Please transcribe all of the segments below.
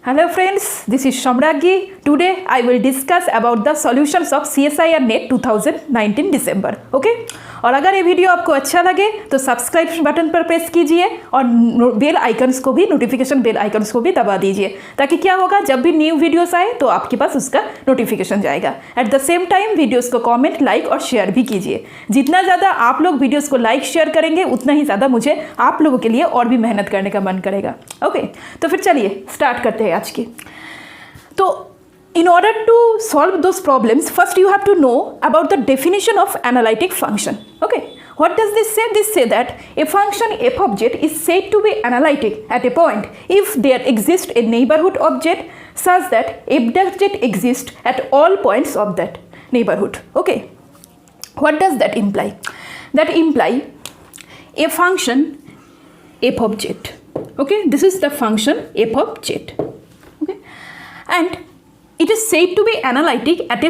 Hello friends, this is Shamraghi. Today I will discuss about the solutions of CSIR NET 2019 December. Okay? और अगर ये video आपको अच्छा लगे तो सब्सक्राइब बटन पर प्रेस कीजिए और बेल आइकन्स को भी नोटिफिकेशन बेल आइकन्स को भी दबा दीजिए ताकि क्या होगा जब भी न्यू वीडियोस आए तो आपके पास उसका नोटिफिकेशन जाएगा। At the same time videos को कमेंट लाइक और शेयर भी कीजिए। जितना ज़्यादा आप लोग वीडियोस को लाइक शेयर करेंगे उतना ही ज़्यादा मुझे आप लोगों के लिए और भी मेहनत करने का मन करेगा। ओके, तो फिर चलिए स्टार्ट करते हैं आज की। तो in order to solve those problems, first you have to know about the definition of analytic function. Okay, what does this say? This say that a function f of z is said to be analytic at a point if there exists a neighborhood of z such that f dash z exists at all points of that neighborhood. Okay, what does that imply? That imply a function f of z. Okay, this is the function f of z. Okay, and it is said to be analytic at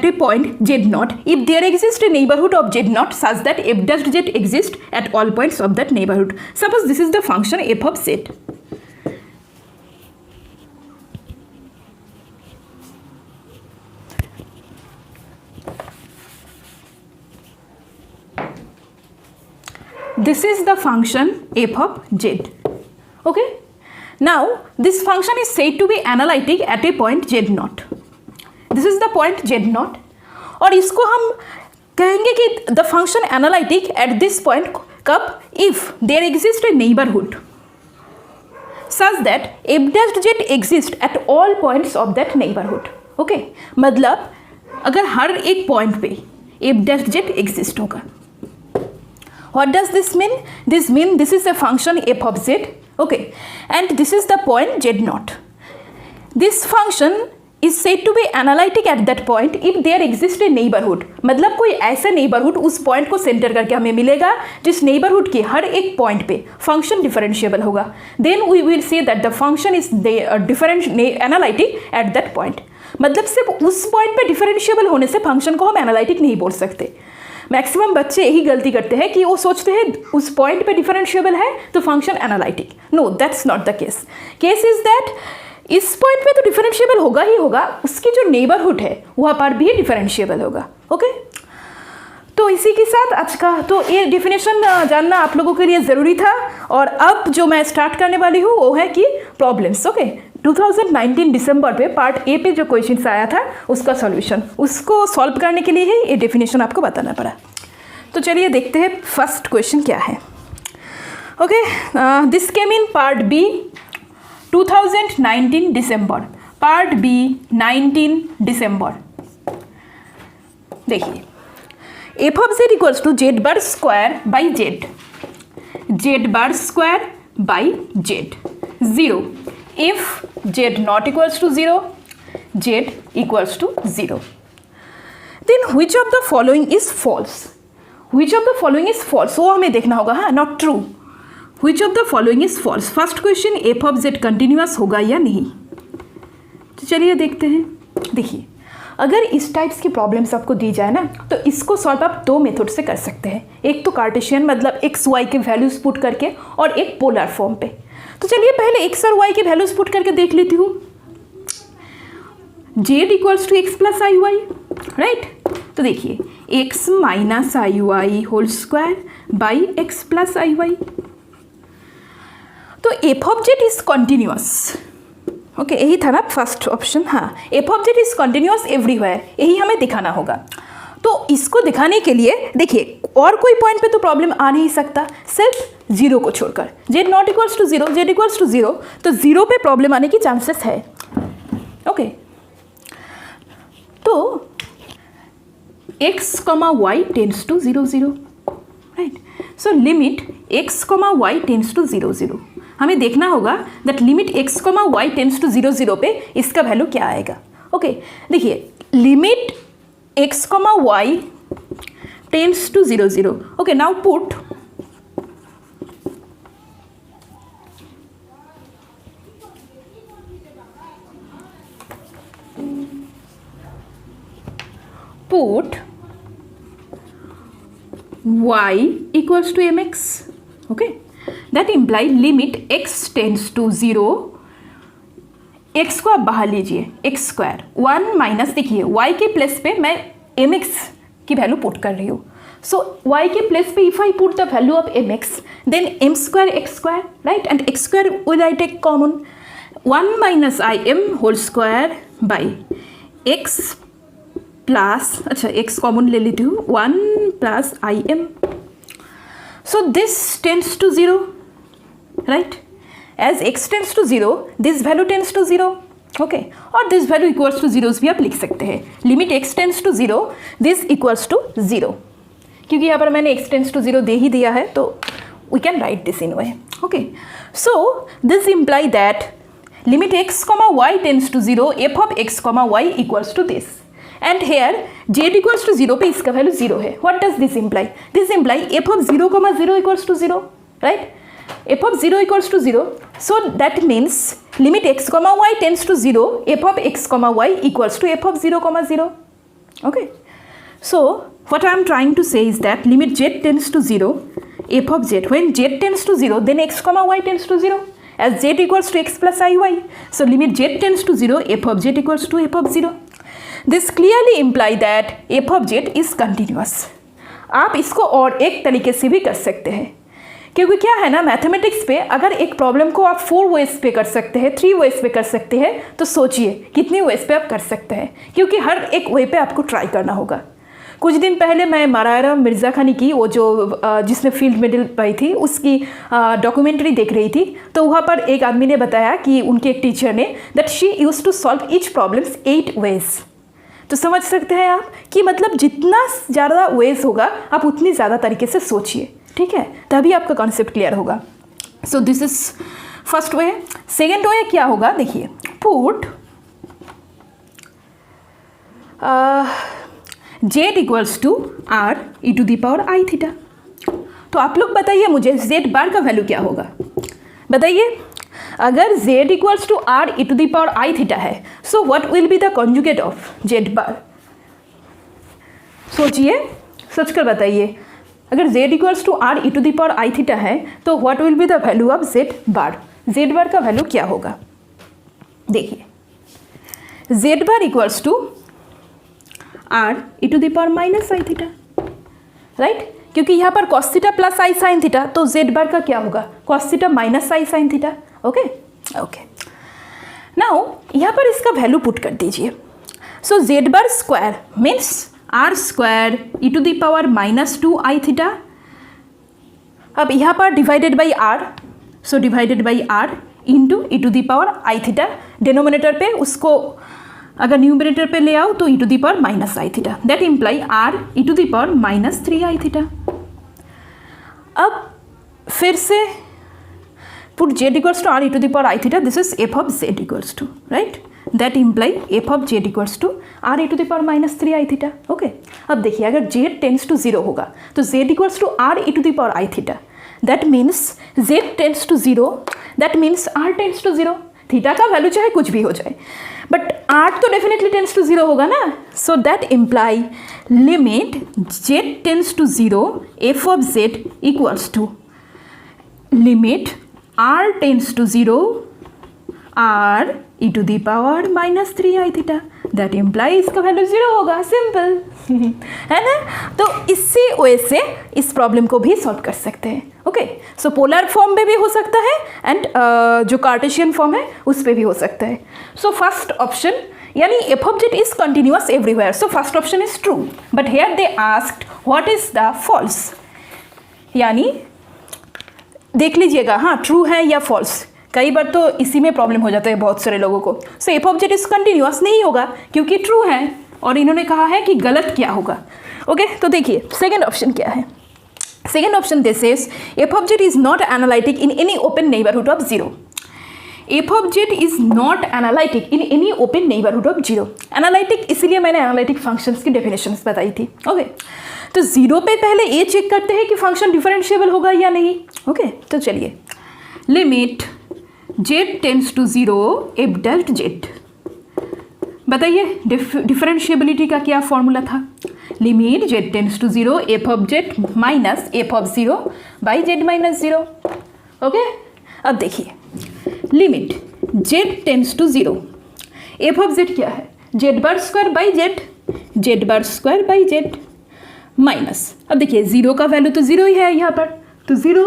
a point z naught if there exists a neighborhood of z naught such that f dash z exists at all points of that neighborhood. Suppose this is the function f of z. This is the function f of z. Okay. Now this function is said to be analytic at a point z naught. This is the point z naught और इसको हम कहेंगे कि the function analytic at this point कब if there exists a neighborhood such that f dash z exists at all points of that neighborhood. Okay, मतलब अगर हर एक point पे f dash z exist होगा. What does this mean? This means this is a function f of z. Okay, and this is the point z naught. This function is said to be analytic at that point if there exists a neighborhood. मतलब कोई ऐसा neighborhood उस point को center करके हमें मिलेगा जिस neighborhood के हर एक point पे function differentiable होगा. Then we will say that the function is analytic at that point. मतलब सिर्फ उस point पे differentiable होने से function को हम analytic नहीं बोल सकते. मैक्सिमम बच्चे यही गलती करते हैं कि वो सोचते हैं उस पॉइंट पे डिफरेंशिएबल है तो function analytic. No, that's not the case. Case is that इस पॉइंट पे तो डिफरेंशिएबल होगा ही होगा, उसकी जो नेबरहुड है वहाँ पर भी डिफरेंशिएबल होगा. ओके, तो इसी के साथ आज का तो ये डिफिनेशन जानना आप लोगों के लिए ज़रूरी था. और अब जो मैं स्टार्ट करने वाली हूँ वो है कि प्रॉब्लम्स. ओके, 2019 दिसंबर पे पार्ट ए पे जो क्वेश्चन आया था उसका सॉल्यूशन, उसको सॉल्व करने के लिए ही ये डेफिनेशन आपको बताना पड़ा. तो चलिए देखते हैं फर्स्ट क्वेश्चन क्या है. Okay, this came in part B 2019 December. Part B 19 December. देखिए, f of Z equals to z bar square by z. Z bar square by z. 0 if z not equals to 0, z equals to 0. Then which of the following is false? Which of the following is false? वो हमें देखना होगा, हाँ, not true. Which of the following is false? First question f of z continuous होगा या नहीं. तो चलिए देखते हैं. देखिए, अगर इस टाइप्स की प्रॉब्लम्स आपको दी जाए ना तो इसको सॉल्व आप दो मेथड से कर सकते हैं. एक तो कार्टेशियन मतलब एक्स वाई के वैल्यूज पुट करके और एक पोलर फॉर्म पे. तो चलिए पहले एक्स और वाई के वैल्यूज पुट करके देख लेती हूँ. Z equals to X plus I Y, right. तो देखिए X minus I Y whole square by x plus I Y. तो F of Z is continuous. Okay, यही था ना फर्स्ट ऑप्शन. हाँ, F of Z is continuous everywhere, यही हमें दिखाना होगा. तो इसको दिखाने के लिए देखिए और कोई पॉइंट पे तो प्रॉब्लम आ नहीं सकता, सिर्फ जीरो को छोड़कर. Z not equals to zero, z equals to zero, तो जीरो पे प्रॉब्लम आने की चांसेस है. ओके, तो x comma y tends to 0 0, right. So limit x comma y tends to 0 0. हमें देखना होगा that limit x comma y tends to 0 0 पे इसका वैल्यू क्या आएगा. ओके, देखिए limit x comma y tends to 0 0. Okay, now put y equals to mx. Okay, that imply limit x tends to 0 x को आप बाहर लीजिए, एक्स स्क्वायर 1 माइनस, देखिए वाई के प्लेस पे मैं एम एक्स की वैल्यू पुट कर रही हूँ. सो वाई के प्लेस पे if I put the value of m x then m square x square, right, and x square will I take common 1 minus i m whole square by x plus, अच्छा x common ले लेती हूँ, 1 plus I m. So this tends to 0, right. As x tends to 0, this value tends to 0, okay, और this value equals to 0 भी आप लिख सकते हैं. Limit x tends to 0, this equals to 0, क्योंकि यहाँ पर मैंने x tends to 0 दे ही दिया है, तो we can write this in way, okay. So this imply that limit x comma y tends to 0, f of x comma y equals to this, and here z equals to 0 पे इसका value 0 है. What does this imply? This imply f of 0 comma 0 equals to 0, right? f of 0 equals to 0, so that means limit x comma y tends to 0, f of x comma y equals to f of 0 comma 0, okay. So what I am trying to say is that limit z tends to 0, f of z, when z tends to 0 then x comma y tends to 0, as z equals to x plus iy, so limit z tends to 0, f of z equals to f of 0. This clearly imply that f of z is continuous. आप इसको और एक तरीके से भी कर सकते हैं, क्योंकि क्या है ना, मैथमेटिक्स पे अगर एक प्रॉब्लम को आप 4 वेज पे कर सकते हैं, 3 वेज पे कर सकते हैं, तो सोचिए कितनी वेज पे आप कर सकते हैं, क्योंकि हर एक वे पे आपको ट्राई करना होगा. कुछ दिन पहले मैं मारायरा मिर्ज़ा खानी की, वो जो जिसने फील्ड मेडल पाई थी, उसकी डॉक्यूमेंट्री देख रही थी, तो वहाँ पर एक आदमी ने बताया कि उनके एक टीचर ने that she use to solve each problems 8 ways. तो समझ सकते हैं आप कि मतलब जितना ज़्यादा वेज होगा आप उतनी ज़्यादा तरीके से सोचिए, ठीक है, तभी आपका कॉन्सेप्ट क्लियर होगा. So this is first way. Second way क्या होगा, देखिए, put z equals to R E to the power I theta. तो आप लोग बताइए मुझे जेड बार का वैल्यू क्या होगा, बताइए. अगर Z equals to R E to the power I theta है, so what will be the conjugate of Z bar. सोचिए, सोचकर बताइए. अगर z equals to R E to the power I theta है, तो what will be the value of z bar. z bar का value क्या होगा, देखिए, z bar equals to R E to the power minus I theta, right, क्योंकि यहाँ पर cos theta plus I sine theta, तो z बार का क्या होगा, cos theta minus I sine theta, okay okay. Now यहाँ पर इसका वैल्यू पुट कर दीजिए. So z bar square means R square E to the power minus 2 I theta. अब यहाँ पर divided by R, so divided by R into E to the power I theta. Denominator पे उसको अगर numerator पे ले आओ तो ई to the power minus I theta, that imply r E to the power minus 3 i theta. अब फिर से put z equals to R E to the power I theta, this is f of Z equals to, right, that imply f of Z equals to R E to the power minus 3 i theta, okay. अब देखिए, अगर z tends to 0 होगा तो z equals to R E to the power I theta, that means z tends to 0, that means r tends to 0. Theta का value चाहे कुछ भी हो जाए, बट आर तो डेफिनेटली टेंस टू 0 होगा ना. So that imply limit z tends to 0 f of Z equals to limit r tends to 0 r E to the power minus 3 i theta, that imply इसका value 0 होगा. Simple है ना. तो इसी वजह से इस प्रॉब्लम को भी सॉल्व कर सकते हैं, ओके. सो पोलर फॉर्म में भी हो सकता है एंड जो कार्टेशियन फॉर्म है उस पर भी हो सकता है. सो फर्स्ट ऑप्शन यानी f of Z is continuous everywhere, so first option is true. But here they asked what is the false, यानी देख लीजिएगा, हाँ ट्रू है या फॉल्स. कई बार तो इसी में प्रॉब्लम हो जाता है बहुत सारे लोगों को. So F of Z is continuous नहीं होगा क्योंकि ट्रू है, और इन्होंने कहा है कि गलत क्या होगा, ओके. तो देखिए सेकेंड ऑप्शन क्या है. Second option this is f of Z is not analytic in any open neighbourhood of 0. F of Z is not analytic in any open neighbourhood of 0. Analytic इसीलिए मैंने एनालिटिक फंक्शंस की definitions बताई थी, okay. तो 0 पे पहले ये check करते हैं कि फंक्शन डिफरेंशिएबल होगा या नहीं, ओके. तो चलिए, limit z tends to 0 f delta z. बताइए डिफरेंशिएबिलिटी का क्या फॉर्मूला था. Limit z tends to 0 f of z minus f of 0 by z minus 0, okay. अब देखिए, limit z tends to 0, f of z क्या है, z bar square by z, z bar square by z minus, अब देखिए 0 का value तो 0 ही है यहाँ पर, तो 0,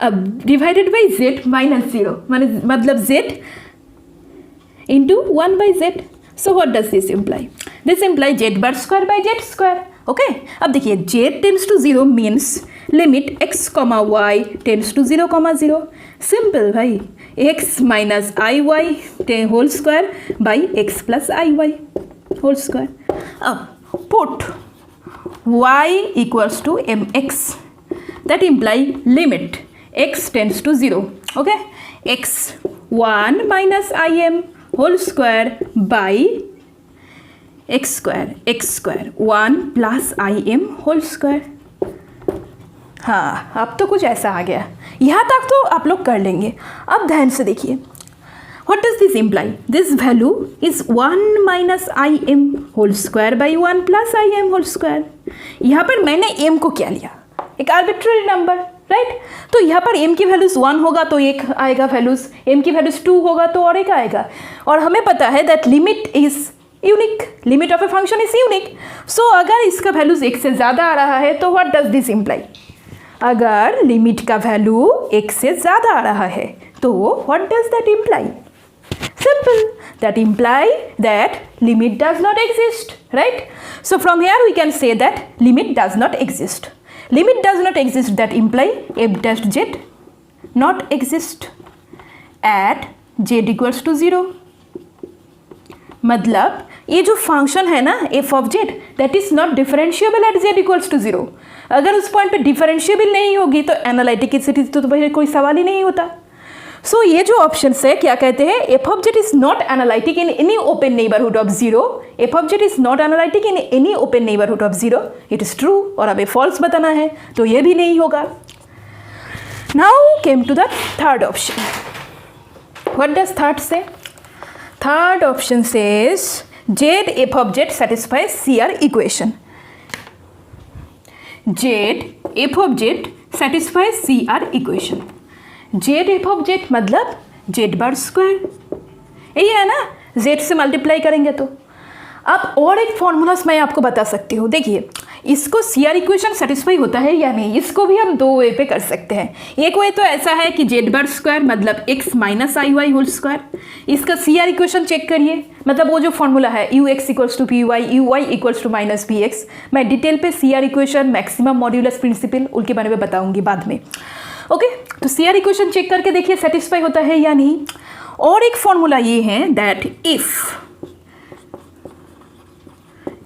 अब डिवाइडेड बाई जेड माइनस 0, मतलब Z into 1 by Z. So what does this imply, this imply Z bar square by Z square. Okay, अब देखिए Z tends to 0 means limit x comma Y tends to 0 comma 0. Simple भाई, X minus I Y whole square by x plus I Y whole square. अब put y equals to mx, that imply limit x tends to 0. Okay, x 1 minus im whole square by x square 1 plus im whole square. हाँ, अब तो कुछ ऐसा आ गया, यहाँ तक तो आप लोग कर लेंगे. अब ध्यान से देखिए, what does this imply? This value is 1 minus im whole square by 1 plus im whole square. यहाँ पर मैंने m को क्या लिया, एक आर्बिट्ररी नंबर, राइट. तो यहाँ पर m की वैल्यूज 1 होगा तो एक आएगा वैल्यूज, m की वैल्यूज 2 होगा तो और एक आएगा. और हमें पता है that limit is unique, limit of a function is unique. So अगर इसका वैल्यूज 1 से ज़्यादा आ रहा है तो व्हाट डज दिस इम्प्लाई, अगर लिमिट का वैल्यू 1 से ज़्यादा आ रहा है तो what does that imply, simple, that imply that limit does not exist, right? So from here we can say that limit does not exist. Limit does not exist, that imply f dash z not exist at z equals to 0. मतलब ये जो function है ना f of z, that is not differentiable at z equals to 0. अगर उस point पे differentiable नहीं होगी तो एनालिटिसिटी तो कोई सवाल ही नहीं होता. सो ये जो ऑप्शन है क्या कहते हैं, F of Z is not analytic in any open neighbourhood of 0. F of Z is not analytic in any open neighbourhood of 0. It is true, और हमें फॉल्स बताना है तो ये भी नहीं होगा. Now came to the third option. What does third say, third option says Z F of Z satisfies C R equation. Z F of Z satisfies C R equation. Z F of Z मतलब Z bar square, यही है ना, Z से multiply करेंगे तो. अब और एक फॉर्मूलास मैं आपको बता सकती हूँ. देखिए इसको सी आर इक्वेशन सेटिस्फाई होता है या नहीं, इसको भी हम 2 वे पे कर सकते हैं. एक वे तो ऐसा है कि जेड बार स्क्वायर मतलब x minus I Y whole square. इसका सी आर इक्वेशन चेक करिए, मतलब वो जो फॉर्मूला है u x equals to p y, u y equals to minus p x. मैं डिटेल पे C R equation, maximum modulus principle, उनके बारे में बताऊंगी बाद में. ओके, तो सी आर इक्वेशन चेक करके देखिए सेटिस्फाई होता है या नहीं. और एक फॉर्मूला ये है दैट इफ,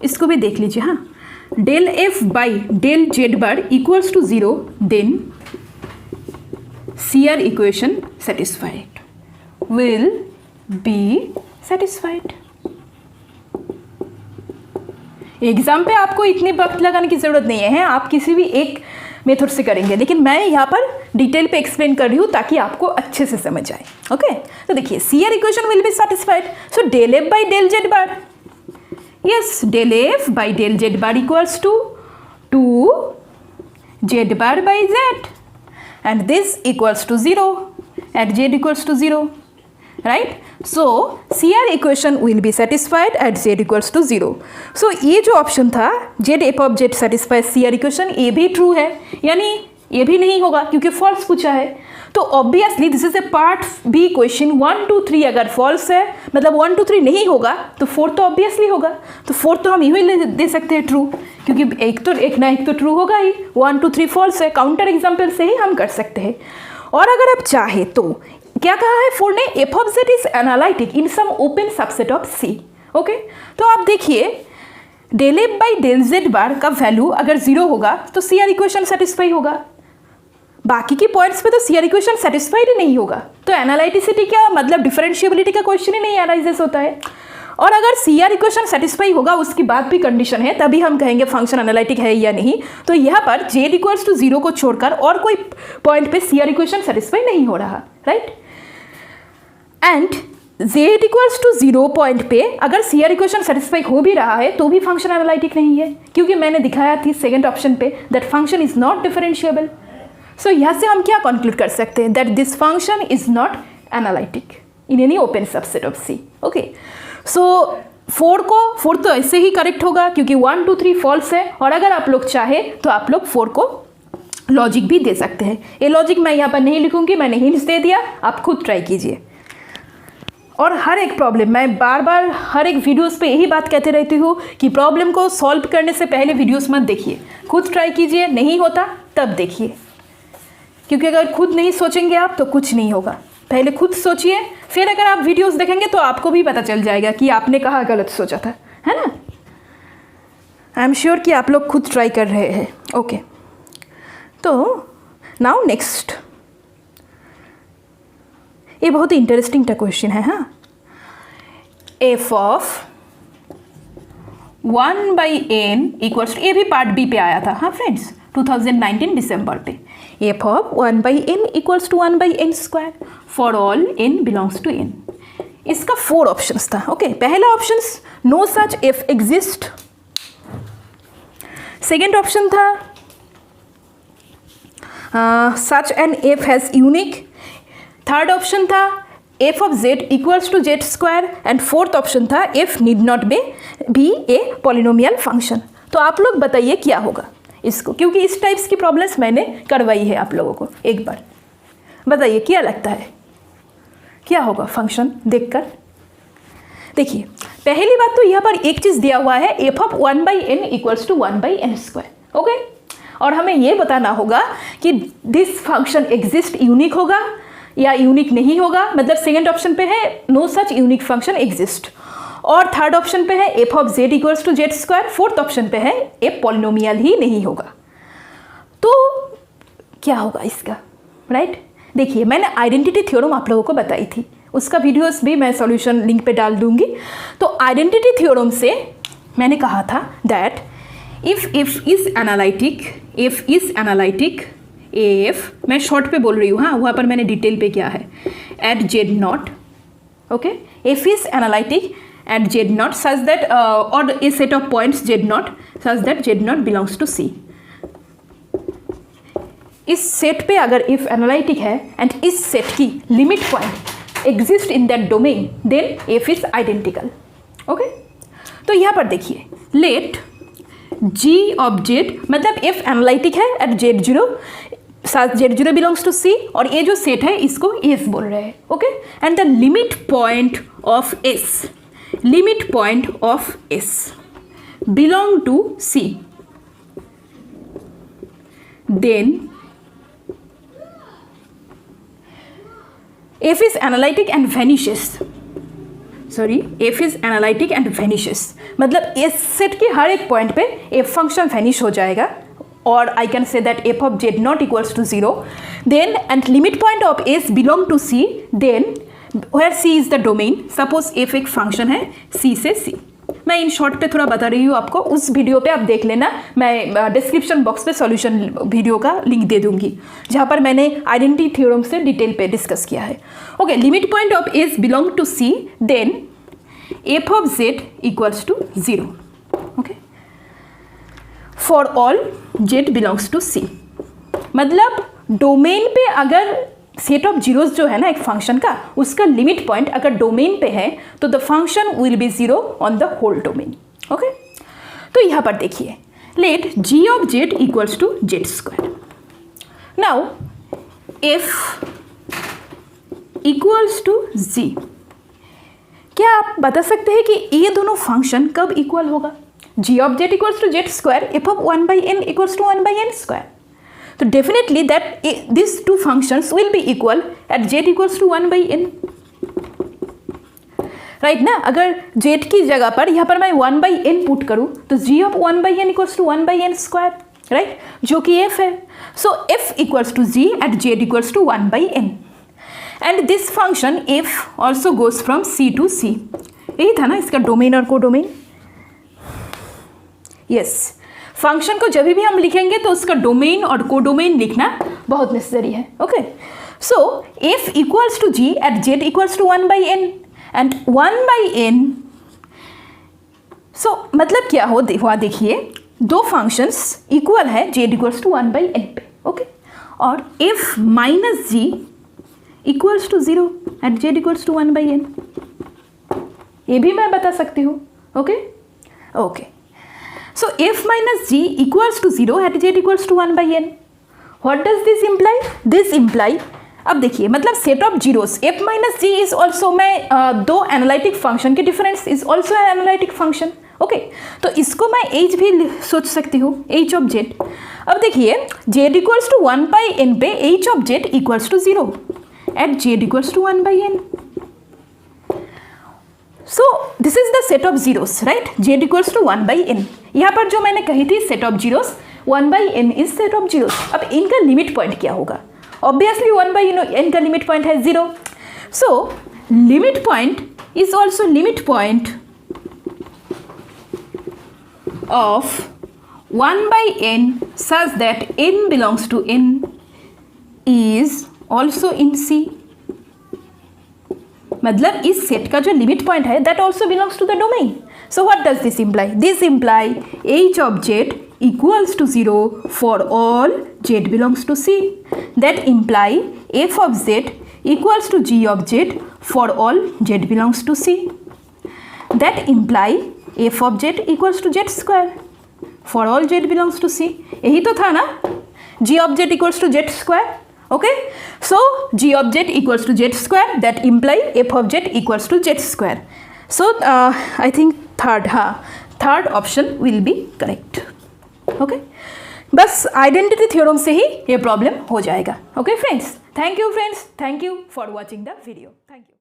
इसको भी देख लीजिए. हाँ, del F by del Z bar equals to 0, then C R equation satisfied, will be satisfied. Exam पे आपको इतनी वक्त लगाने की जरूरत नहीं है, आप किसी भी एक मेथड से करेंगे, लेकिन मैं यहाँ पर डिटेल पे एक्सप्लेन कर रही हूँ ताकि आपको अच्छे से समझ आए. ओके, तो देखिए C R equation will be satisfied. So del F by del Z bar, yes, del F by del Z bar equals to 2 z bar by z, and this equals to 0 at z equals to 0, right. So C R equation will be satisfied at z equals to 0. सो ये जो option था z F of z satisfied C R equation, ये भी true है, यानी ये भी नहीं होगा क्योंकि फॉल्स पूछा है. तो obviously this is a part B question. 1 2 3 अगर फॉल्स है मतलब 1 2 3 नहीं होगा तो 4 तो ऑब्वियसली होगा. तो 4 तो हम यही दे सकते हैं ट्रू, क्योंकि एक तो ट्रू होगा ही. 1 2 3 फॉल्स है, काउंटर एग्जाम्पल से ही हम कर सकते हैं. और अगर आप चाहे तो क्या कहा है 4 ने, F of Z is analytic in some open subset of C. Okay, तो आप देखिए del F by del Z bar का वैल्यू अगर 0 होगा तो सी आर इक्वेशन सेटिस्फाई होगा. बाकी के पॉइंट्स पे तो सी आर इक्वेशन सेटिस्फाइड ही नहीं होगा, तो एनालिटिसिटी क्या मतलब डिफरेंशिएबिलिटी का क्वेश्चन ही नहीं एनालाइज होता है. और अगर सी आर इक्वेशन सेटिस्फाई होगा उसकी बाद भी कंडीशन है, तभी हम कहेंगे फंक्शन एनालिटिक है या नहीं. तो यहाँ पर जेड इक्वल्स टू 0 को छोड़कर और कोई पॉइंट पे सी आर इक्वेशन सेटिस्फाई नहीं हो रहा, right. And z equals to 0 point पे अगर सी आर इक्वेशन सेटिस्फाई हो भी रहा है तो भी फंक्शन एनालिटिक नहीं है, क्योंकि मैंने दिखाया थी सेकंड ऑप्शन पे that function is not differentiable. So यहाँ से हम क्या कंक्लूड कर सकते हैं, that this function is not analytic. In any open subset of C. Okay, so 4 तो ऐसे ही करेक्ट होगा क्योंकि 1 2 3 फॉल्स है, और अगर आप लोग चाहे तो आप लोग 4 को लॉजिक भी दे सकते हैं। ये लॉजिक मैं यहाँ पर नहीं लिखूंगी, मैंने हिंट्स दे दिया, आप खुद ट्राई कीजिए। और हर एक प्रॉब्लम, मैं बार बार हर एक वीडियोस पे यही बात कहते रहती हूँ कि प्रॉब्लम को सॉल्व करने से पहले वीडियोस मत देखिए, खुद ट्राई कीजिए, नहीं होता तब देखिए, क्योंकि अगर खुद नहीं सोचेंगे आप तो कुछ नहीं होगा। पहले खुद सोचिए, फिर अगर आप वीडियोस देखेंगे तो आपको भी पता चल जाएगा कि आपने कहाँ गलत सोचा था, है ना। आई एम श्योर कि आप लोग खुद ट्राई कर रहे हैं। ओके, तो नाउ नेक्स्ट, ये बहुत ही इंटरेस्टिंग सा क्वेश्चन है। हाँ, एफ ऑफ 1/n इक्वल्स, ये भी पार्ट बी पे आया था। हाँ फ्रेंड्स, 2019 दिसंबर पे। F of 1/n equals to 1/n² for all n belongs to n। इसका 4 ऑप्शंस था। ओके, पहला options no such F exist, second option था such N F has unique, third option था F of z equals to z², and fourth option था F need not be a polynomial function. तो आप लोग बताइए क्या होगा इसको, क्योंकि इस टाइप्स की प्रॉब्लम्स मैंने करवाई है आप लोगों को। एक बार बताइए क्या लगता है, क्या होगा फंक्शन देखकर। देखिए, पहली बात तो यहाँ पर एक चीज़ दिया हुआ है, f of 1/n equals to 1/n²। Okay, और हमें ये बताना होगा कि दिस फंक्शन एग्जिस्ट, यूनिक होगा या यूनिक नहीं होगा। मतलब सेकेंड ऑप्शन पे है no such unique function exist, और थर्ड ऑप्शन पे है f of z equals to z², fourth option पे है ए पॉलिनोमियल ही नहीं होगा। तो क्या होगा इसका, राइट। देखिए, मैंने आइडेंटिटी थ्योरम आप लोगों को बताई थी, उसका वीडियोस भी मैं सॉल्यूशन लिंक पे डाल दूंगी। तो आइडेंटिटी थ्योरम से मैंने कहा था that if is analytic F, मैं शॉर्ट पे बोल रही हूँ, हाँ वहाँ पर मैंने डिटेल पे किया है, at Z naught. Okay, F is analytic at Z naught such that, और a set of points Z naught such that Z naught belongs to C. इस सेट पे अगर इफ एनालिटिक है एंड इस सेट की limit point exist in that domain, then F is identical. Okay, तो यहाँ पर देखिए, लेट जी ऑफ जेड, मतलब एफ एनालिटिक है at z0 z0 belongs to सी, और ये जो सेट है इसको एस बोल रहे हैं। Okay, and the limit point of S belong to C, then f is analytic and vanishes, f is analytic and vanishes, मतलब इस सेट के हर एक पॉइंट पे f फंक्शन वैनिश हो जाएगा, और I can say that f of z not equals to 0, then and limit point of s belong to c, then where c is the domain, suppose f एक function है c से c। मैं in short पे थोड़ा बता रही हूँ आपको, उस वीडियो पे आप देख लेना, मैं डिस्क्रिप्शन बॉक्स पे सॉल्यूशन वीडियो का लिंक दे दूंगी जहाँ पर मैंने आइडेंटिटी थ्योरम से डिटेल पे डिस्कस किया है। Okay, limit point of S belong to C, then F of Z equals to 0। Okay, for all Z belongs to C, मतलब डोमेन पे अगर सेट ऑफ जीरोस जो है ना एक फंक्शन का, उसका लिमिट पॉइंट अगर डोमेन पे है तो the function will be 0 on the whole domain. Okay, तो यहाँ पर देखिए, let G of Z equals to z²। Now F equals to G, क्या आप बता सकते हैं कि ये दोनों फंक्शन कब इक्वल होगा? G of Z equals to z², F of 1/n equals to 1/n²। तो definitely that this two functions will be equal at z equals to 1/n, right ना। अगर z की जगह पर यहाँ पर मैं 1/n पुट करूँ तो g of 1/n equals to 1/n², right, जो कि f है। So f equals to g at z equals to 1/n, and this function f also goes from c to c। यही था ना इसका डोमेन और को डोमेन। यस, फंक्शन को जब भी हम लिखेंगे तो उसका डोमेन और कोडोमेन लिखना बहुत नेसेसरी है। Okay, so f equals to g at z equals to 1/n, and 1/n, so मतलब क्या हुआ, देखिए दो फंक्शंस इक्वल है z इक्वल्स टू 1/n पे। ओके, और f minus g equals to 0। At z equals to 1/n, ये भी मैं बता सकती हूँ. Okay okay, so f minus g equals to 0 at z equals to 1/n. What does this imply? This imply, अब देखिए मतलब set of zeros f minus g is also, मैं दो एनालिटिक फंक्शन के difference is also analytic function. Okay, तो इसको मैं h भी सोच सकती हूँ, h ऑफ z. अब देखिए z इक्वल्स टू 1/n पे h of z equals to 0 at z equals to 1/n. So this is the set of zeros, right, z equals to 1/n. यहाँ पर जो मैंने कही थी set of zeros 1/n is set of zeros. अब इनका limit point क्या होगा? ऑब्वियसली 1/n का लिमिट पॉइंट है 0. So limit point is also limit point of 1/n such that n belongs to n is also in C. मतलब इस set का जो लिमिट पॉइंट है that also belongs to the domain. So what does this imply? This imply h of z equals to 0 for all z belongs to C. That imply f of z equals to g of z for all z belongs to C. That imply f of z equals to z square for all z belongs to C. यही तो था ना, g of z equals to z square. Okay, so g of z equals to z square, that imply f of z equals to z square. So I think third option will be correct. Okay, बस identity theorem से ही ये problem हो जाएगा. Okay friends, thank you friends, thank you for watching the video. Thank you.